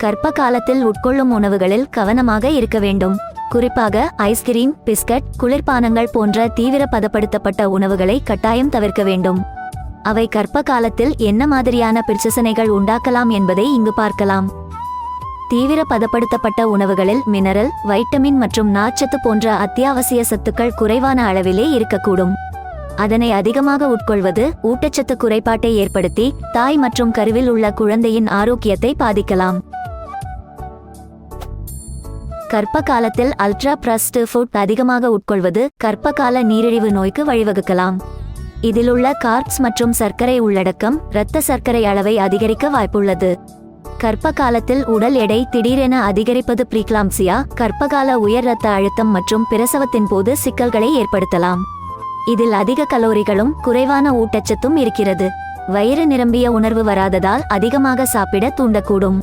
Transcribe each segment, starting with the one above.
கர்ப்ப காலத்தில் உட்கொள்ளும் உணவுகளில் கவனமாக இருக்க வேண்டும். குறிப்பாக ஐஸ்கிரீம், பிஸ்கட், குளிர்பானங்கள் போன்ற தீவிர பதப்படுத்தப்பட்ட உணவுகளை கட்டாயம் தவிர்க்க வேண்டும். அவை கர்ப்ப காலத்தில் என்ன மாதிரியான பிரச்சனைகள் உண்டாக்கலாம் என்பதை இங்கு பார்க்கலாம். தீவிர பதப்படுத்தப்பட்ட உணவுகளில் மினரல், வைட்டமின் மற்றும் நார்ச்சத்து போன்ற அத்தியாவசிய சத்துக்கள் குறைவான அளவிலே இருக்கக்கூடும். அதனை அதிகமாக உட்கொள்வது ஊட்டச்சத்து குறைபாட்டை ஏற்படுத்தி தாய் மற்றும் கருவில் உள்ள குழந்தையின் ஆரோக்கியத்தை பாதிக்கலாம். கர்ப்ப காலத்தில் அல்ட்ரா ப்ராசஸ்டு ஃபுட் அதிகமாக உட்கொள்வது கர்ப்ப கால நீரிழிவு நோய்க்கு வழிவகுக்கலாம். இதிலுள்ள கார்ப்ஸ் மற்றும் சர்க்கரை உள்ளடக்கம் இரத்த சர்க்கரை அளவை அதிகரிக்க வாய்ப்புள்ளது. கர்ப்ப காலத்தில் உடல் எடை திடீரென அதிகரிப்பது பிரீக்லாம்சியா, கர்ப்பகால உயர் இரத்த அழுத்தம் மற்றும் பிரசவத்தின் போது சிக்கல்களை ஏற்படுத்தலாம். இதில் அதிக கலோரிகளும் குறைவான ஊட்டச்சத்தும் இருக்கிறது. வயிறு நிரம்பிய உணர்வு வராததால் அதிகமாக சாப்பிட தூண்டக்கூடும்.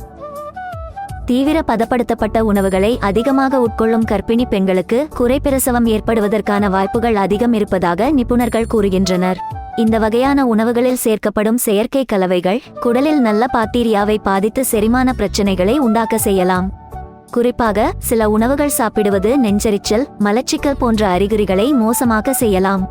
தீவிர பதப்படுத்தப்பட்ட உணவுகளை அதிகமாக உட்கொள்ளும் கர்ப்பிணி பெண்களுக்கு குறைப்பிரசவம் ஏற்படுவதற்கான வாய்ப்புகள் அதிகம் இருப்பதாக நிபுணர்கள் கூறுகின்றனர். இந்த வகையான உணவுகளில் சேர்க்கப்படும் செயற்கை கலவைகள் குடலில் நல்ல பாக்டீரியாவை பாதித்து செரிமான பிரச்சனைகளை உண்டாக்க செய்யலாம். குறிப்பாக சில உணவுகள் சாப்பிடுவது நெஞ்செரிச்சல், மலச்சிக்கல் போன்ற அறிகுறிகளை மோசமாக செய்யலாம்.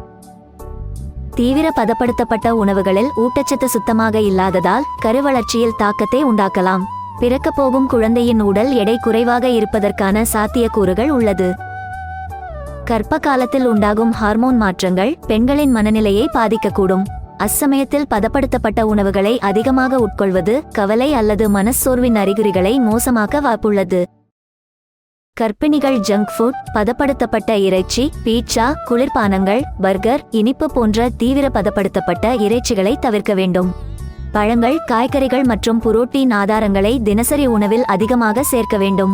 தீவிர பதப்படுத்தப்பட்ட உணவுகளில் ஊட்டச்சத்து சுத்தமாக இல்லாததால் கருவளர்ச்சியில் தாக்கத்தை உண்டாக்கலாம். பிறக்கப் போகும் குழந்தையின் உடல் எடை குறைவாக இருப்பதற்கான சாத்தியக்கூறுகள் உள்ளது. கர்ப்ப காலத்தில் உண்டாகும் ஹார்மோன் மாற்றங்கள் பெண்களின் மனநிலையை பாதிக்கக்கூடும். அச்சமயத்தில் பதப்படுத்தப்பட்ட உணவுகளை அதிகமாக உட்கொள்வது கவலை அல்லது மனச்சோர்வின் அறிகுறிகளை மோசமாக்க வாய்ப்புள்ளது. கர்ப்பிணிகள் ஜங்க் ஃபுட், பதப்படுத்தப்பட்ட இறைச்சி, பீட்சா, குளிர்பானங்கள், பர்கர், இனிப்பு போன்ற தீவிர பதப்படுத்தப்பட்ட இறைச்சிகளை தவிர்க்க வேண்டும். பழங்கள், காய்கறிகள் மற்றும் புரோட்டீன் ஆதாரங்களை தினசரி உணவில் அதிகமாக சேர்க்க வேண்டும்.